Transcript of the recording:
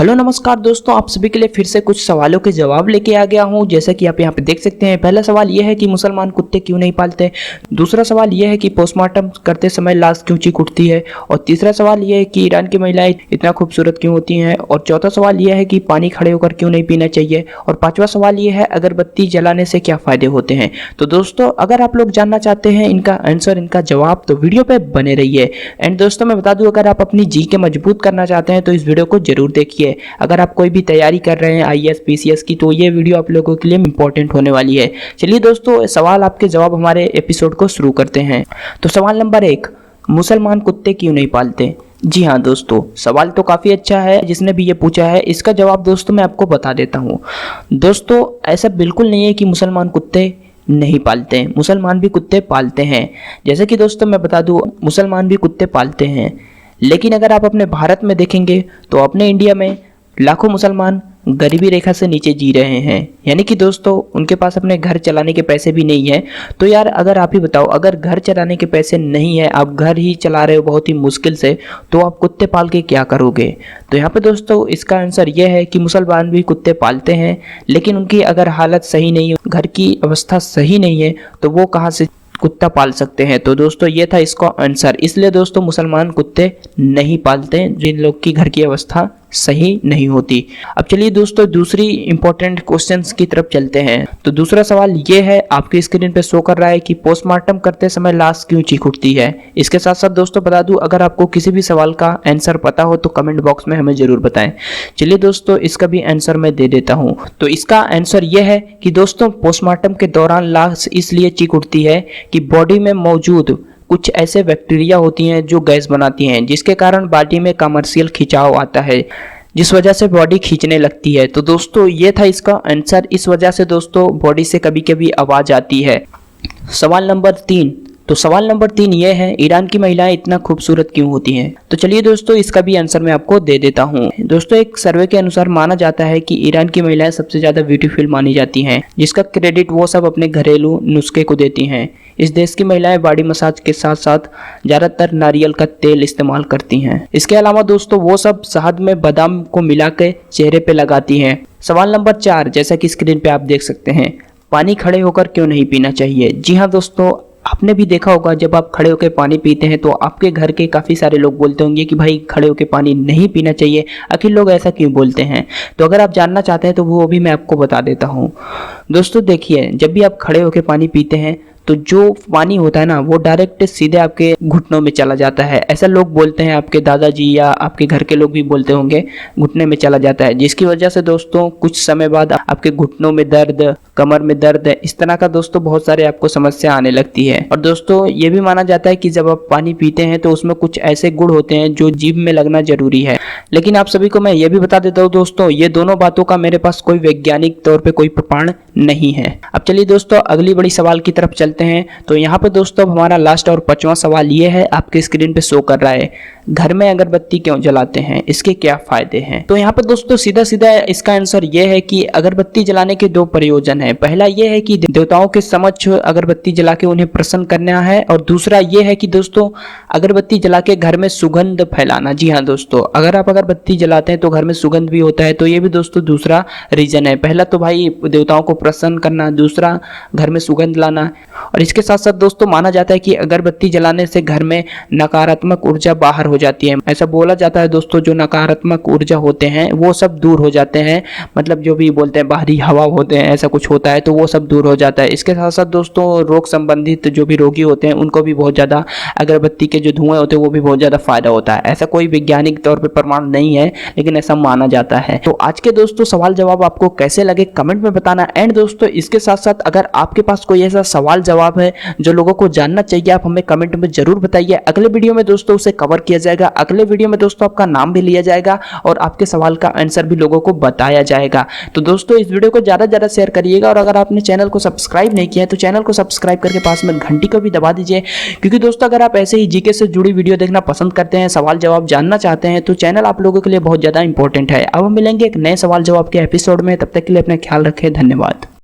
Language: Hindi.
हेलो नमस्कार दोस्तों, आप सभी के लिए फिर से कुछ सवालों के जवाब लेके आ गया हूं। जैसा कि आप यहां पे देख सकते हैं, पहला सवाल यह है कि मुसलमान कुत्ते क्यों नहीं पालते। दूसरा सवाल यह है कि पोस्टमार्टम करते समय लाश क्यों चीख उठती है। और तीसरा सवाल यह है कि ईरान की महिलाएं इतना खूबसूरत क्यों होती हैं। और चौथा सवाल यह है कि पानी खड़े होकर क्यों नहीं पीना चाहिए। और पांचवा सवाल यह है अगरबत्ती जलाने से क्या फायदे होते हैं। तो दोस्तों, अगर आप लोग जानना चाहते हैं इनका आंसर, इनका जवाब, तो वीडियो पे बने रहिए। एंड दोस्तों, मैं बता दूं, अगर आप अपनी जी के मजबूत करना चाहते हैं तो इस वीडियो को जरूर देखिए। अगर आप कोई भी तैयारी कर रहे हैं आईएएस पीसीएस की, तो ये वीडियो आप लोगों के लिए इंपॉर्टेंट होने वाली है। चलिए दोस्तों, सवाल आपके जवाब हमारे एपिसोड को शुरू करते हैं। तो सवाल नंबर 1, मुसलमान कुत्ते क्यों नहीं पालते। जी हाँ दोस्तों, सवाल तो काफ़ी अच्छा है जिसने भी ये पूछा है। इसका जवाब दोस्तों मैं आपको बता देता हूँ। दोस्तों, ऐसा बिल्कुल नहीं है कि मुसलमान कुत्ते नहीं पालते हैं, मुसलमान भी कुत्ते पालते हैं। जैसे कि दोस्तों मैं बता दूँ, मुसलमान भी कुत्ते पालते हैं। लेकिन अगर आप अपने भारत में देखेंगे तो अपने इंडिया में लाखों मुसलमान गरीबी रेखा से नीचे जी रहे हैं। यानी कि दोस्तों उनके पास अपने घर चलाने के पैसे भी नहीं है। तो यार, अगर आप ही बताओ, अगर घर चलाने के पैसे नहीं है, आप घर ही चला रहे हो बहुत ही मुश्किल से, तो आप कुत्ते पाल के क्या करोगे। तो यहाँ पे दोस्तों इसका आंसर यह है कि मुसलमान भी कुत्ते पालते हैं, लेकिन उनकी अगर हालत सही नहीं है, घर की अवस्था सही नहीं है, तो वो कहाँ से कुत्ता पाल सकते हैं। तो दोस्तों ये था इसका आंसर। इसलिए दोस्तों मुसलमान कुत्ते नहीं पालते जिन लोग की घर की अवस्था सही नहीं होती। अब चलिए दोस्तों दूसरी इंपॉर्टेंट क्वेश्चंस की तरफ चलते हैं। तो दूसरा सवाल ये है, आपकी स्क्रीन पे शो कर रहा है कि पोस्टमार्टम करते समय लाश क्यों चीख उठती है। इसके साथ साथ दोस्तों बता दूं, अगर आपको किसी भी सवाल का आंसर पता हो तो कमेंट बॉक्स में हमें जरूर बताएं। चलिए दोस्तों, इसका भी आंसर मैं दे देता हूँ। तो इसका आंसर यह है कि दोस्तों पोस्टमार्टम के दौरान लाश इसलिए चीख उठती है कि बॉडी में मौजूद कुछ ऐसे बैक्टीरिया होती हैं जो गैस बनाती हैं, जिसके कारण बॉडी में कमर्शियल खिंचाव आता है, जिस वजह से बॉडी खींचने लगती है। तो दोस्तों ये था इसका आंसर। इस वजह से दोस्तों बॉडी से कभी कभी आवाज आती है। सवाल नंबर 3, तो सवाल नंबर 3 ये है, ईरान की महिलाएं इतना खूबसूरत क्यों होती हैं। तो चलिए दोस्तों इसका भी आंसर मैं आपको दे देता हूँ। दोस्तों एक सर्वे के अनुसार माना जाता है कि ईरान की महिलाएं सबसे ज्यादा ब्यूटीफुल मानी जाती हैं, जिसका क्रेडिट वो सब अपने घरेलू नुस्खे को देती हैं। इस देश की महिलाएं बॉडी मसाज के साथ साथ ज्यादातर नारियल का तेल इस्तेमाल करती हैं। इसके अलावा दोस्तों वो सब शहद में बादाम को मिला के चेहरे पे लगाती हैं। सवाल नंबर 4, जैसा कि स्क्रीन पे आप देख सकते हैं, पानी खड़े होकर क्यों नहीं पीना चाहिए। जी हाँ दोस्तों, आपने भी देखा होगा जब आप खड़े होकर पानी पीते हैं तो आपके घर के काफ़ी सारे लोग बोलते होंगे कि भाई खड़े होकर पानी नहीं पीना चाहिए। आखिर लोग ऐसा क्यों बोलते हैं। तो अगर आप जानना चाहते हैं तो वो भी मैं आपको बता देता हूँ। दोस्तों देखिए, जब भी आप खड़े होकर पानी पीते हैं तो जो पानी होता है ना, वो डायरेक्ट सीधे आपके घुटनों में चला जाता है। ऐसा लोग बोलते हैं, आपके दादाजी या आपके घर के लोग भी बोलते होंगे, घुटने में चला जाता है, जिसकी वजह से दोस्तों कुछ समय बाद आपके घुटनों में दर्द, कमर में दर्द, इस तरह का दोस्तों बहुत सारे आपको समस्या आने लगती है। और दोस्तों ये भी माना जाता है कि जब आप पानी पीते हैं तो उसमें कुछ ऐसे गुण होते हैं जो जीभ में लगना जरूरी है। लेकिन आप सभी को मैं ये भी बता देता हूँ दोस्तों, ये दोनों बातों का मेरे पास कोई वैज्ञानिक तौर पे कोई प्रमाण नहीं है। अब चलिए दोस्तों अगली बड़ी सवाल की तरफ चलते हैं। तो यहाँ पे दोस्तों हमारा लास्ट और 5वां सवाल ये है, आपके स्क्रीन पे शो कर रहा है, घर में अगरबत्ती क्यों जलाते हैं, इसके क्या फायदे हैं। तो यहाँ पे दोस्तों सीधा सीधा इसका आंसर ये है कि अगरबत्ती जलाने के 2 प्रयोजन है। पहला ये है कि देवताओं के समक्ष अगरबत्ती जला के उन्हें प्रसन्न करना है, और दूसरा ये है कि दोस्तों अगरबत्ती जला के घर में सुगंध फैलाना। जी हाँ दोस्तों, अगर आप अगरबत्ती जलाते हैं तो घर में सुगंध भी होता है। तो ये भी दोस्तों दूसरा रीजन है। पहला तो भाई देवताओं को प्रसन्न करना, दूसरा घर में सुगंध लाना। और इसके साथ साथ दोस्तों माना जाता है कि अगरबत्ती जलाने से घर में नकारात्मक ऊर्जा बाहर हो जाती है। ऐसा बोला जाता है दोस्तों, जो नकारात्मक ऊर्जा होते हैं वो सब दूर हो जाते हैं। मतलब जो भी बोलते हैं बाहरी हवा होते हैं, ऐसा कुछ होता है, तो वो सब दूर हो जाता है। इसके साथ साथ दोस्तों रोग संबंधित जो भी रोगी होते हैं उनको भी बहुत ज़्यादा अगरबत्ती के जो धुएं होते हैं वो भी बहुत ज़्यादा फायदा होता है। ऐसा कोई वैज्ञानिक तौर पर प्रमाण नहीं है, लेकिन ऐसा माना जाता है। तो आज के दोस्तों सवाल जवाब आपको कैसे लगे कमेंट में बताना। एंड दोस्तों इसके साथ साथ अगर आपके पास कोई ऐसा सवाल जवाब है जो लोगों को जानना चाहिए, आप हमें कमेंट में जरूर बताइए। अगले वीडियो में दोस्तों उसे कवर किया जाएगा। अगले वीडियो में दोस्तों आपका नाम भी लिया जाएगा और आपके सवाल का आंसर भी लोगों को बताया जाएगा। तो दोस्तों इस वीडियो को ज़्यादा से ज़्यादा शेयर करिएगा, और अगर आपने चैनल को सब्सक्राइब नहीं किया है तो चैनल को सब्सक्राइब करके पास में घंटी को भी दबा दीजिए। क्योंकि दोस्तों अगर आप ऐसे ही जीके से जुड़ी वीडियो देखना पसंद करते हैं, सवाल जवाब जानना चाहते हैं, तो चैनल आप लोगों के लिए बहुत ज़्यादा इंपॉर्टेंट है। अब हम मिलेंगे एक नए सवाल जवाब के एपिसोड में। तब तक के लिए अपना ख्याल रखें। धन्यवाद।